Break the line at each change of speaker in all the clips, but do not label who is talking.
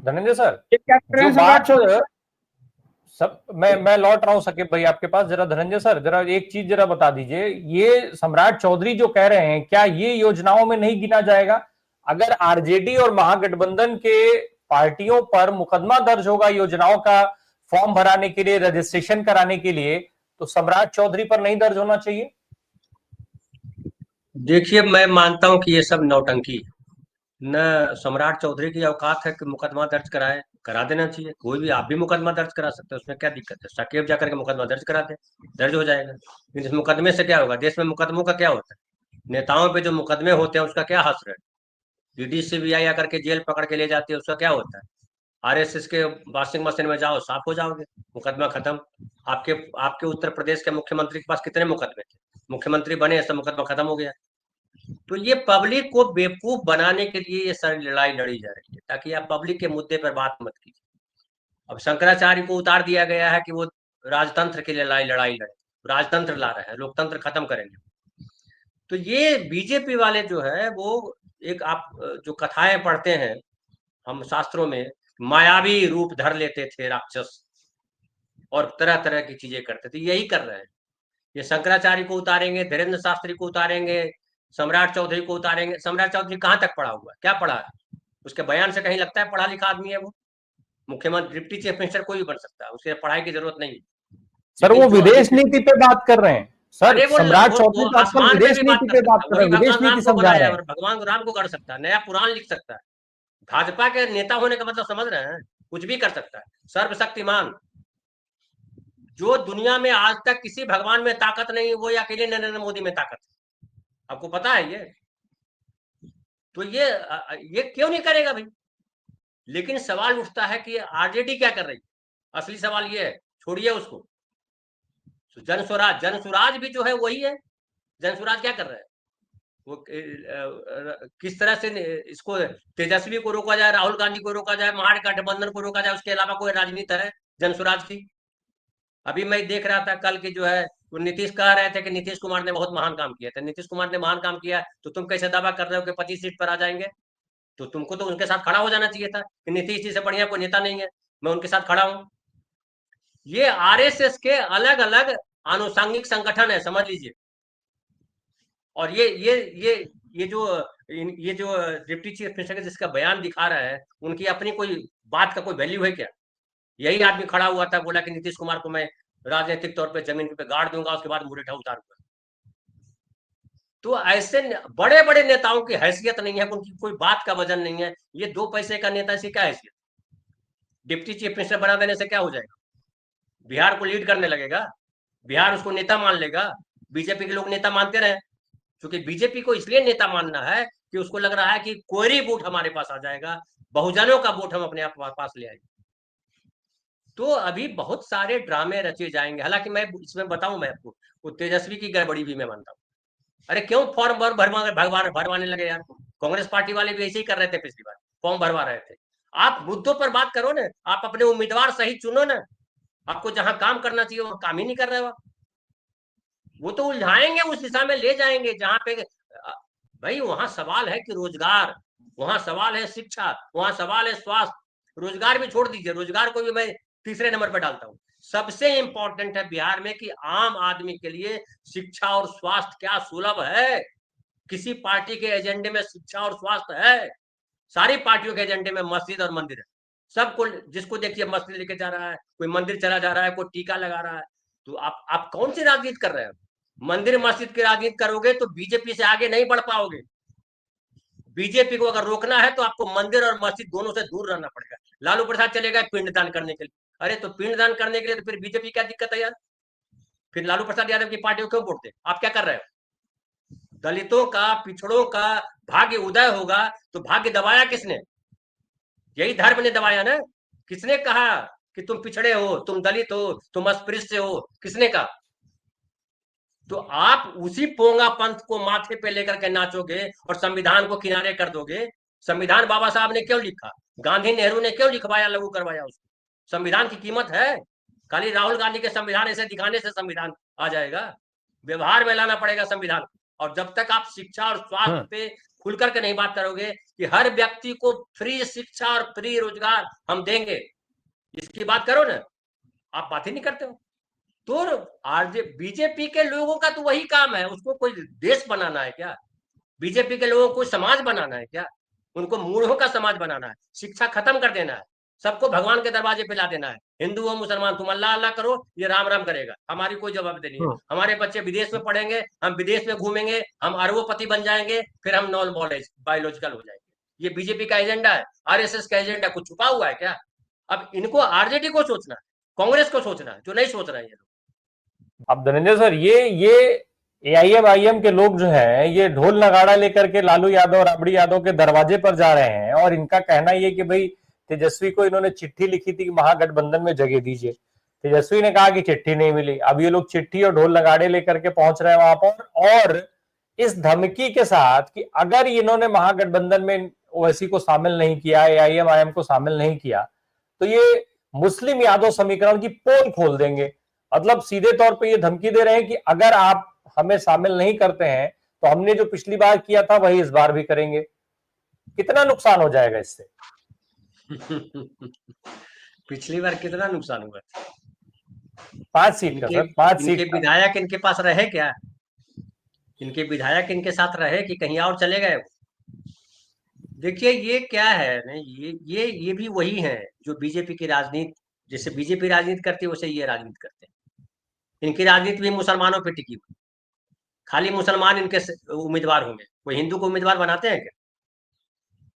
Dhananjay sir,
ये क्या कर रहे
जो
हैं सम्राट
बात
चौधरी?
सब मैं लौट रहा हूं सकीब भाई आपके पास। जरा धनंजय सर, जरा एक चीज जरा बता दीजिए, ये सम्राट चौधरी जो कह रहे हैं, क्या ये योजनाओं में नहीं गिना जाएगा? अगर आरजेडी और महागठबंधन के पार्टियों पर मुकदमा दर्ज होगा योजनाओं का फॉर्म भराने के लिए, रजिस्ट्रेशन कराने के लिए, तो सम्राट चौधरी पर नहीं दर्ज होना चाहिए?
देखिए, मैं मानता हूं कि ये सब नौटंकी है। न सम्राट चौधरी की औकात है कि मुकदमा दर्ज कराए, करा देना चाहिए। कोई भी, आप भी मुकदमा दर्ज करा सकते हैं, उसमें क्या दिक्कत है? साकेत जाकर के मुकदमा दर्ज करा दे, दर्ज हो जाएगा। लेकिन इस मुकदमे से क्या होगा? देश में मुकदमों का क्या होता है? नेताओं पे जो मुकदमे होते हैं उसका क्या हश्र है? ईडी सीबीआई आकर के जेल पकड़ के ले जाती है, उसका क्या होता है? आरएसएस के वॉशिंग मशीन में जाओ, साफ हो जाओगे, मुकदमा खत्म। आपके आपके उत्तर प्रदेश के मुख्यमंत्री के पास कितने मुकदमे थे? मुख्यमंत्री बने, सब मुकदमा खत्म हो गया। तो ये पब्लिक को बेवकूफ बनाने के लिए ये सारी लड़ाई लड़ी जा रही है, ताकि आप पब्लिक के मुद्दे पर बात मत कीजिए। अब शंकराचार्य को उतार दिया गया है कि वो राजतंत्र के लिए लड़ाई लड़े, राजतंत्र ला रहे हैं, लोकतंत्र खत्म करेंगे। तो ये बीजेपी वाले जो है वो, एक आप जो कथाएं पढ़ते हैं हम शास्त्रों में, मायावी रूप धर लेते थे राक्षस और तरह तरह की चीजें करते थे, यही कर रहे हैं। ये शंकराचार्य को उतारेंगे, धीरेन्द्र शास्त्री को उतारेंगे, सम्राट चौधरी को उतारेंगे। सम्राट चौधरी कहाँ तक पढ़ा हुआ है? क्या पढ़ा है? उसके बयान से कहीं लगता है पढ़ा लिखा आदमी है वो? मुख्यमंत्री, डिप्टी चीफ मिनिस्टर कोई भी बन सकता है, उसे पढ़ाई की जरूरत नहीं।
सर
लेकिन
वो
जो अभी,
विदेश नीति पे बात कर रहे हैं। सर
अरे
सम्राट
वो
चौधरी तो आजकल
आसमान पे
विदेश
भी बात
नीति
कर
पे
सकता
बात
है,
कर रहे
वही
हैं, विदेश
भगवान राम
नीति
को
समझा
बनाया
रहे
है,
हैं।
और भगवान राम को गढ़ सकता है, नया पुराण लिख सकता है। भाजपा के नेता होने का मतलब समझ रहे हैं? कुछ भी कर सकता है, सर्वशक्तिमान। जो दुनिया में आज तक किसी भगवान में ताकत नहीं, वो अकेले नरेंद्र मोदी में ताकत है। आपको पता है ये? तो ये क्यों नहीं करेगा भाई? लेकिन सवाल उठता है कि आरजेडी क्या कर रही है? असली सवाल ये है, छोड़िए उसको। तो जन स्वराज भी जो है वही है। जन स्वराज क्या कर रहा है? वो किस तरह से इसको, तेजस्वी को रोका जाए, राहुल गांधी को रोका जाए, महागठबंधन को रोका जाए, उसके अलावा कोई राजनीति है जन स्वराज की? अभी मैं देख रहा था कल की जो है, वो नीतीश कह रहे थे कि नीतीश कुमार ने बहुत महान काम किया था। नीतीश कुमार ने महान काम किया, तो तुम कैसे दावा कर रहे हो कि 25 सीट पर आ जाएंगे? तो तुमको तो उनके साथ खड़ा हो जाना चाहिए था कि नीतीश जी से बढ़िया कोई नेता नहीं है, मैं उनके साथ खड़ा हूं। ये आरएसएस के अलग अलग आनुषंगिक संगठन है, समझ लीजिए। और ये जो डिप्टी चीफ मिनिस्टर जिसका बयान दिखा रहा है, उनकी अपनी कोई बात का कोई वैल्यू है क्या? यही आदमी खड़ा हुआ था, बोला कि नीतीश कुमार को मैं राजनीतिक तौर पे जमीन पे गाड़ दूंगा, उसके बाद मुरेठा उतारूंगा। तो ऐसे बड़े बड़े नेताओं की हैसियत नहीं है, उनकी कोई बात का वजन नहीं है। ये दो पैसे का नेता से क्या हैसियत? डिप्टी चीफ मिनिस्टर बना देने से क्या हो जाएगा? बिहार को लीड करने लगेगा, बिहार उसको नेता मान लेगा। बीजेपी के लोग नेता मानते रहे, क्योंकि बीजेपी को इसलिए नेता मानना है कि उसको लग रहा है कि कोई वोट हमारे पास आ जाएगा, बहुजनों का वोट हम अपने आप पास ले आएंगे। तो अभी बहुत सारे ड्रामे रचे जाएंगे। हालांकि मैं इसमें बताऊं, मैं आपको, वो तेजस्वी की गड़बड़ी भी मैं मानता हूँ। अरे क्यों फॉर्म भरवाने लगे यार? कांग्रेस पार्टी वाले भी ऐसे ही कर रहे थे, पिछली बार फॉर्म भरवा रहे थे। आप मुद्दों पर बात करो ना, आप अपने उम्मीदवार सही चुनो ना। आपको जहां काम करना चाहिए वहां काम ही नहीं कर रहे हो आप। वो तो उलझाएंगे, उस दिशा में ले जाएंगे जहां पे भाई वहां सवाल है कि रोजगार, वहां सवाल है शिक्षा, वहां सवाल है स्वास्थ्य। रोजगार भी छोड़ दीजिए, रोजगार को भी मैं तीसरे नंबर पर डालता हूं। सबसे इंपॉर्टेंट है बिहार में कि आम आदमी के लिए शिक्षा और स्वास्थ्य क्या सुलभ है? किसी पार्टी के एजेंडे में शिक्षा और स्वास्थ्य है? सारी पार्टियों के एजेंडे में मस्जिद और मंदिर है। सबको, जिसको देखिए मस्जिद लेके जा रहा है, कोई मंदिर चला जा रहा है, कोई टीका लगा रहा है। तो आप कौन सी राजनीति कर रहे हो? मंदिर मस्जिद की राजनीति करोगे तो बीजेपी से आगे नहीं बढ़ पाओगे। बीजेपी को अगर रोकना है तो आपको मंदिर और मस्जिद दोनों से दूर रहना पड़ेगा। लालू प्रसाद चले गए पिंडदान करने के लिए। अरे तो पिंडदान करने के लिए तो फिर बीजेपी क्या दिक्कत है यार? फिर लालू प्रसाद यादव की पार्टी को क्यों वोट दे? आप क्या कर रहे हो? दलितों का, पिछड़ों का भाग्य उदय होगा तो भाग्य दबाया किसने? यही धर्म ने दबाया ना। किसने कहा कि तुम पिछड़े हो, तुम दलित हो, तुम अस्पृश्य हो? किसने कहा? तो आप उसी पोंगा पंथ को माथे पे लेकर के नाचोगे और संविधान को किनारे कर दोगे। संविधान बाबा साहब ने क्यों लिखा? गांधी नेहरू ने क्यों लिखवाया, लागू करवाया उसको? संविधान की कीमत है। खाली राहुल गांधी के संविधान ऐसे दिखाने से संविधान आ जाएगा? व्यवहार में लाना पड़ेगा संविधान। और जब तक आप शिक्षा और स्वास्थ्य पे खुल करके नहीं बात करोगे कि हर व्यक्ति को फ्री शिक्षा और फ्री रोजगार हम देंगे, इसकी बात करो ना, आप बात ही नहीं करते हो। तो बीजेपी के लोगों का तो वही काम है, उसको कोई देश बनाना है क्या? बीजेपी के लोगों को समाज बनाना है क्या? उनको मूढ़ों का समाज बनाना है, शिक्षा खत्म कर देना है, सबको भगवान के दरवाजे पे ला देना है। हिंदू हो मुसलमान, तुम अल्लाह अल्लाह करो, ये राम राम करेगा, हमारी कोई जवाबदेही नहीं है। हमारे बच्चे विदेश में पढ़ेंगे, हम विदेश में घूमेंगे, हम अरबोपति बन जाएंगे, फिर हम नॉन बायोलॉजिकल हो जाएंगे। ये बीजेपी का एजेंडा है, आरएसएस का एजेंडा। कुछ छुपा हुआ है क्या? अब इनको आरजेडी को सोचना है, कांग्रेस को सोचना है, जो नहीं सोच रहे हैं ये लोग।
अब धनंजय सर, ये एआईएम के लोग जो हैं, ये ढोल नगाड़ा लेकर के लालू यादव और राबड़ी यादव के दरवाजे पर जा रहे हैं, और इनका कहना ये कि भाई तेजस्वी को इन्होंने चिट्ठी लिखी थी कि महागठबंधन में जगह दीजिए। तेजस्वी ने कहा कि चिट्ठी नहीं मिली। अब ये लोग चिट्ठी और ढोल नगाड़े लेकर के पहुंच रहे हैं वहां पर, और इस धमकी के साथ कि अगर इन्होंने महागठबंधन में ओवैसी को शामिल नहीं किया, एआईएम को शामिल नहीं किया, तो ये मुस्लिम यादव समीकरण की पोल खोल देंगे। मतलब सीधे तौर पे ये धमकी दे रहे हैं कि अगर आप हमें शामिल नहीं करते हैं तो हमने जो पिछली बार किया था वही इस बार भी करेंगे। कितना नुकसान हो जाएगा इससे?
पिछली बार कितना नुकसान हुआ?
5 सीट का सर, 5
इनके
सीट का।
विधायक इनके पास रहे क्या? इनके विधायक इनके साथ रहे कि कहीं और चले गए? देखिए ये क्या है ना, ये भी वही है जो बीजेपी की राजनीति, जैसे बीजेपी राजनीति करती है वैसे ये राजनीति करते हैं। इनकी राजनीति भी मुसलमानों पे टिकी हुई, खाली मुसलमान इनके उम्मीदवार होंगे। कोई हिंदू को उम्मीदवार बनाते हैं क्या?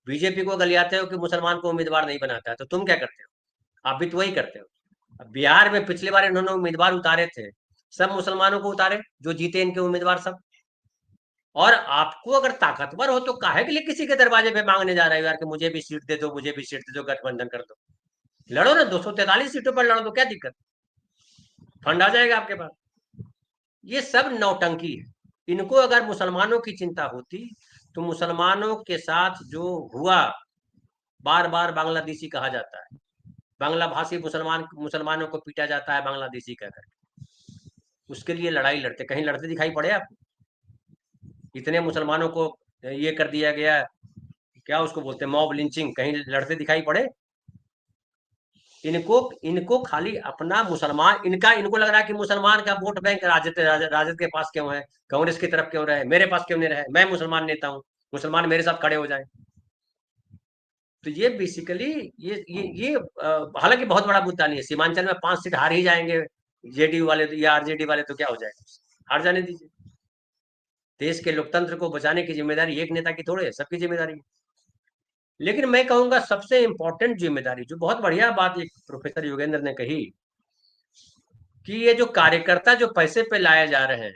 बीजेपी को गलियाते हो कि मुसलमान को उम्मीदवार नहीं बनाता है, तो तुम क्या करते हो? आप भी तो वही करते हो। अब बिहार में पिछली बार इन्होंने उम्मीदवार उतारे थे, सब मुसलमानों को उतारे, जो जीते इनके उम्मीदवार सब। और आपको अगर ताकतवर हो तो काहे के लिए किसी के दरवाजे पे मांगने जा रहे हो यार कि मुझे भी सीट दे दो, मुझे भी सीट दे दो, गठबंधन कर दो। लड़ो ना, 243 सीटों पर लड़ो, तो क्या दिक्कत? फंड आ जाएगा आपके पास। ये सब नौटंकी है। इनको अगर मुसलमानों की चिंता होती तो मुसलमानों के साथ जो हुआ, बार बार बांग्लादेशी कहा जाता है, बांग्ला भाषी मुसलमानों को पीटा जाता है बांग्लादेशी कहकर, उसके लिए लड़ाई लड़ते, कहीं लड़ते दिखाई पड़े आपको? इतने मुसलमानों को ये कर दिया गया, क्या उसको बोलते हैं, मॉब लिंचिंग, कहीं लड़ते दिखाई पड़े? इनको खाली अपना मुसलमान, इनको लग रहा है कि मुसलमान का वोट बैंक राजद के पास क्यों है, कांग्रेस की तरफ क्यों रहे, मेरे पास क्यों नहीं रहे, मैं मुसलमान नेता हूं, मुसलमान मेरे साथ खड़े हो जाए। तो ये बेसिकली ये हालांकि बहुत बड़ा मुद्दा नहीं है। सीमांचल में 5 सीट हार ही जाएंगे जेडीयू वाले या आरजेडी वाले, तो क्या हो जाएगा, हार जाने दीजिए। देश के लोकतंत्र को बचाने की जिम्मेदारी एक नेता की थोड़ी है, सबकी जिम्मेदारी है। लेकिन मैं कहूंगा सबसे इंपॉर्टेंट जिम्मेदारी, जो बहुत बढ़िया बात एक प्रोफेसर योगेंद्र ने कही, कि ये जो कार्यकर्ता जो पैसे पे लाए जा रहे हैं,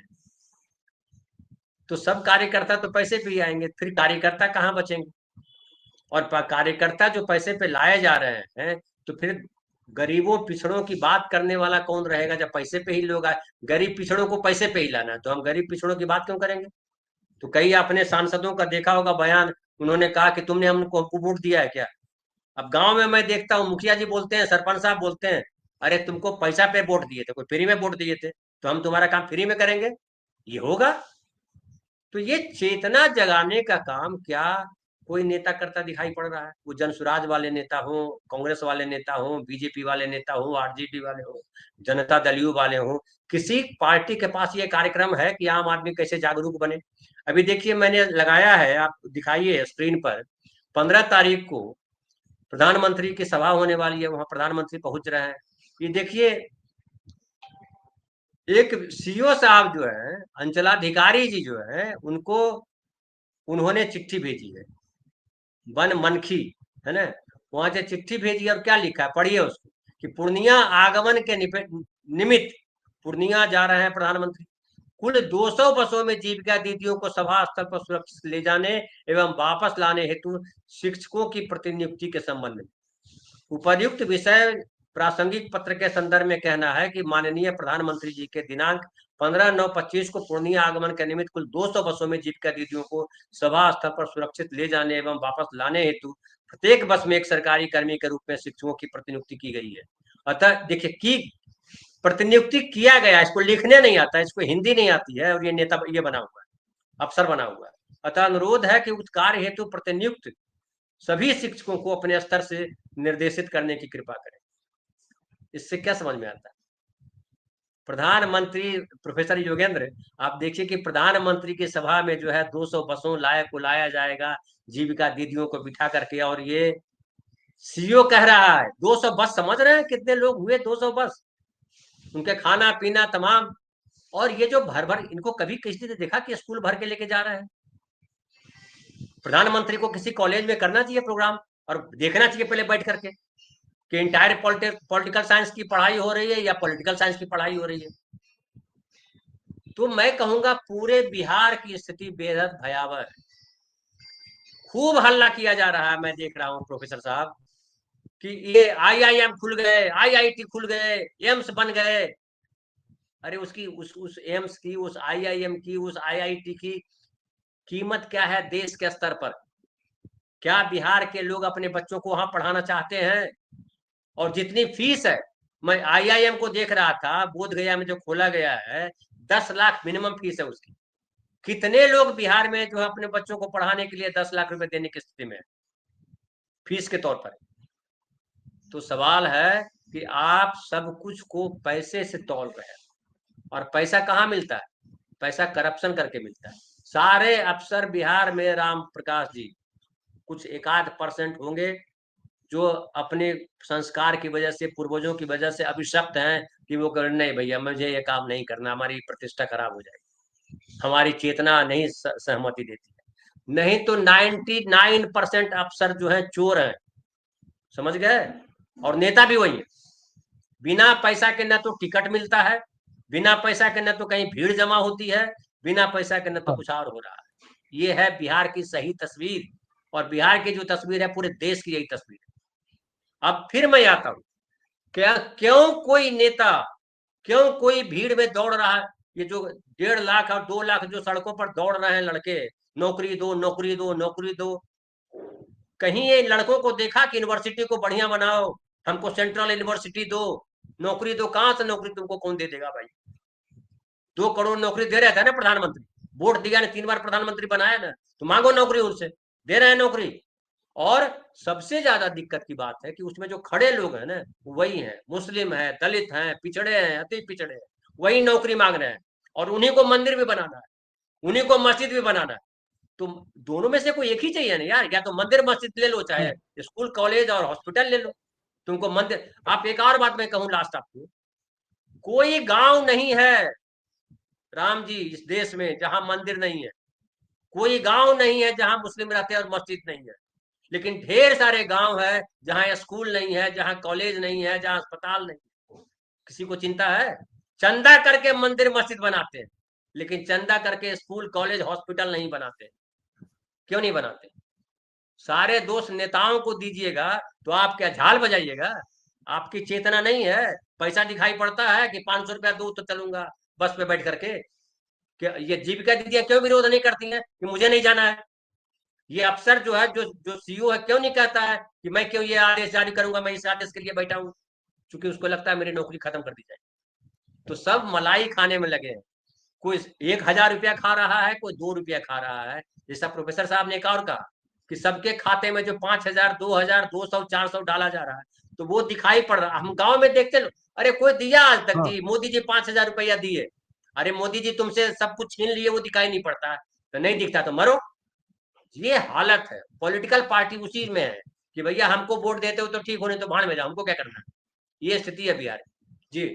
तो सब कार्यकर्ता तो पैसे पे ही आएंगे, फिर कार्यकर्ता कहाँ बचेंगे? और कार्यकर्ता जो पैसे पे लाए जा रहे हैं, तो फिर गरीबों पिछड़ों की बात करने वाला कौन रहेगा जब पैसे पे ही लोग आए? गरीब पिछड़ों को पैसे पे ही लाना है, तो हम गरीब पिछड़ों की बात क्यों करेंगे? तो कई अपने सांसदों का देखा होगा बयान, उन्होंने कहा कि तुमने हमको वोट दिया है क्या? अब गांव में मैं देखता हूँ मुखिया जी बोलते हैं, सरपंच साहब बोलते हैं, अरे तुमको पैसा पे वोट दिए थे, कोई फ्री में वोट दिए थे, तो हम तुम्हारा काम फ्री में करेंगे, ये होगा? तो ये चेतना जगाने का काम क्या कोई नेता करता दिखाई पड़ रहा है? वो जनसुराज वाले नेता हो, कांग्रेस वाले नेता हो, बीजेपी वाले नेता हो, आरजेडी वाले हो, जनता दल वाले हो, किसी पार्टी के पास ये कार्यक्रम है कि आम आदमी कैसे जागरूक बने? अभी देखिए मैंने लगाया है, आप दिखाइए स्क्रीन पर, 15 तारीख को प्रधानमंत्री की सभा होने वाली है, वहां प्रधानमंत्री पहुंच रहे हैं। ये देखिए एक सीओ साहब जो है, अंचलाधिकारी जी जो है, उन्होंने चिट्ठी भेजी है, वन मनखी, है ना, वहां से चिट्ठी भेजी और क्या लिखा है, पढ़िए उसको, कि पूर्णिया आगमन के निमित्त पूर्णिया जा रहे हैं प्रधानमंत्री। कुल 200 बसों में जीविका दीदियों को सभा स्थल पर सुरक्षित ले जाने एवं वापस लाने हेतु शिक्षकों की प्रतिनियुक्ति के संबंध में उपर्युक्त विषय प्रासंगिक पत्र के संदर्भ में कहना है कि माननीय प्रधानमंत्री जी के दिनांक 15/9/25 को पूर्णिया आगमन के निमित्त कुल 200 बसों में जीविका दीदियों को सभा स्थल पर सुरक्षित ले जाने एवं वापस लाने हेतु प्रत्येक बस में एक सरकारी कर्मी के रूप में शिक्षकों की प्रतिनियुक्ति की गई है। अतः देखिए की प्रतिनियुक्ति किया गया, इसको लिखने नहीं आता, इसको हिंदी नहीं आती है, और ये नेता ये बना हुआ है। अफसर बना हुआ है। अतः अनुरोध है कि उस कार्य हेतु प्रतिनियुक्त सभी शिक्षकों को अपने स्तर से निर्देशित करने की कृपा करें। इससे क्या समझ में आता है? प्रधानमंत्री प्रोफेसर योगेंद्र, आप देखिए कि प्रधानमंत्री की सभा में जो है 200 बसों को लाया जाएगा जीविका दीदियों को बिठा करके, और ये सीईओ कह रहा है 200 बस। समझ रहे हैं कितने लोग हुए 200 बस, उनके खाना पीना तमाम। और ये जो भर भर, इनको कभी किसी ने देखा कि स्कूल भर के लेके जा रहे हैं? प्रधानमंत्री को किसी कॉलेज में करना चाहिए प्रोग्राम और देखना चाहिए पहले बैठ करके कि इंटायर पॉलिटिकल साइंस की पढ़ाई हो रही है या पॉलिटिकल साइंस की पढ़ाई हो रही है। तो मैं कहूंगा पूरे बिहार की स्थिति बेहद भयावह है। खूब हल्ला किया जा रहा है, मैं देख रहा हूं प्रोफेसर साहब, कि ये आईआईएम खुल गए, आईआईटी खुल गए, एम्स बन गए। अरे उसकी उस एम्स की, उस आईआईएम की, उस आईआईटी की कीमत क्या है देश के स्तर पर? क्या बिहार के लोग अपने बच्चों को वहां पढ़ाना चाहते हैं? और जितनी फीस है, मैं आईआईएम को देख रहा था, बोध गया में जो खोला गया है, 10 लाख मिनिमम फीस है उसकी। कितने लोग बिहार में जो है अपने बच्चों को पढ़ाने के लिए 10 लाख रुपए देने की स्थिति में है फीस के तौर पर? तो सवाल है कि आप सब कुछ को पैसे से तौल रहे हैं, और पैसा कहाँ मिलता है? पैसा करप्शन करके मिलता है। सारे अफसर बिहार में, राम प्रकाश जी, कुछ 1-8% होंगे जो अपने संस्कार की वजह से, पूर्वजों की वजह से अभिशप्त हैं कि वो कर, नहीं भैया मुझे ये काम नहीं करना, हमारी प्रतिष्ठा खराब हो जाएगी, हमारी चेतना नहीं सहमति देती है। नहीं तो 99% अफसर जो है चोर हैं, समझ गए? और नेता भी वही है। बिना पैसा के न तो टिकट मिलता है, बिना पैसा के न तो कहीं भीड़ जमा होती है, बिना पैसा के न तो कुछ और हो रहा है। ये है बिहार की सही तस्वीर, और बिहार की जो तस्वीर है पूरे देश की यही तस्वीर है। अब फिर मैं आता हूं, क्या क्यों कोई नेता, क्यों कोई भीड़ में दौड़ रहा है? ये जो 1.5 लाख और 2 लाख जो सड़कों पर दौड़ रहे हैं लड़के, नौकरी दो, नौकरी दो, नौकरी दो, कहीं ये लड़कों को देखा कि यूनिवर्सिटी को बढ़िया बनाओ, हमको सेंट्रल यूनिवर्सिटी दो, नौकरी दो? कहां से नौकरी तुमको कौन दे देगा भाई? 2 करोड़ नौकरी दे रहे थे ना प्रधानमंत्री, वोट दिया ने 3 बार प्रधानमंत्री बनाया ना, तो मांगो नौकरी उनसे, दे रहे हैं नौकरी। और सबसे ज्यादा दिक्कत की बात है कि उसमें जो खड़े लोग हैं ना, वही हैं, मुस्लिम है, दलित हैं, पिछड़े हैं, अति पिछड़े हैं, वही नौकरी मांग रहे हैं, और उन्हीं को मंदिर भी बनाना है, उन्हीं को मस्जिद भी बनाना है। तो दोनों में से कोई एक ही चाहिए ना यार, या तो मंदिर मस्जिद ले लो, चाहे स्कूल कॉलेज और हॉस्पिटल ले लो। तुमको मंदिर, आप एक और बात मैं कहूं लास्ट आपको, कोई गांव नहीं है राम जी इस देश में जहां मंदिर नहीं है, कोई गांव नहीं है जहां मुस्लिम रहते हैं और मस्जिद नहीं है, लेकिन ढेर सारे गांव है जहां स्कूल नहीं है, जहां कॉलेज नहीं है, जहां अस्पताल नहीं है। किसी को चिंता है? चंदा करके मंदिर मस्जिद बनाते हैं, लेकिन चंदा करके स्कूल कॉलेज हॉस्पिटल नहीं बनाते। क्यों नहीं बनाते? सारे दोष नेताओं को दीजिएगा तो आप क्या झाल बजाइएगा? आपकी चेतना नहीं है। पैसा दिखाई पड़ता है कि 500 रुपया दो तो चलूंगा बस पे बैठ करके। क्या ये जीविका दीदियां क्यों विरोध नहीं करती हैं कि मुझे नहीं जाना है? ये अफसर जो है, जो जो सीईओ है, क्यों नहीं कहता है कि मैं क्यों ये आदेश जारी करूंगा, मैं इस आदेश के लिए बैठा हूं? क्योंकि उसको लगता है मेरी नौकरी खत्म कर दी जाए। तो सब मलाई खाने में लगे हैं। कोई 1,000 रुपया खा रहा है, कोई 2 रुपया खा रहा है। जैसा प्रोफेसर साहब ने एक और कहा कि सबके खाते में जो 5,000, 2,000, 200, 400 डाला जा रहा है, तो वो दिखाई पड़ रहा। हम गांव में देखते लोग, अरे कोई दिया आज तक जी, मोदी जी 5,000 रुपया दिए। अरे मोदी जी तुमसे सब कुछ छीन लिए, वो दिखाई नहीं पड़ता है। तो नहीं दिखता तो मरो। ये हालत है। पॉलिटिकल पार्टी उसी में है कि भैया हमको वोट देते हो तो ठीक हो, नहीं तो भाड़ में जाओ, हमको क्या करना है। ये स्थिति है बिहार। जी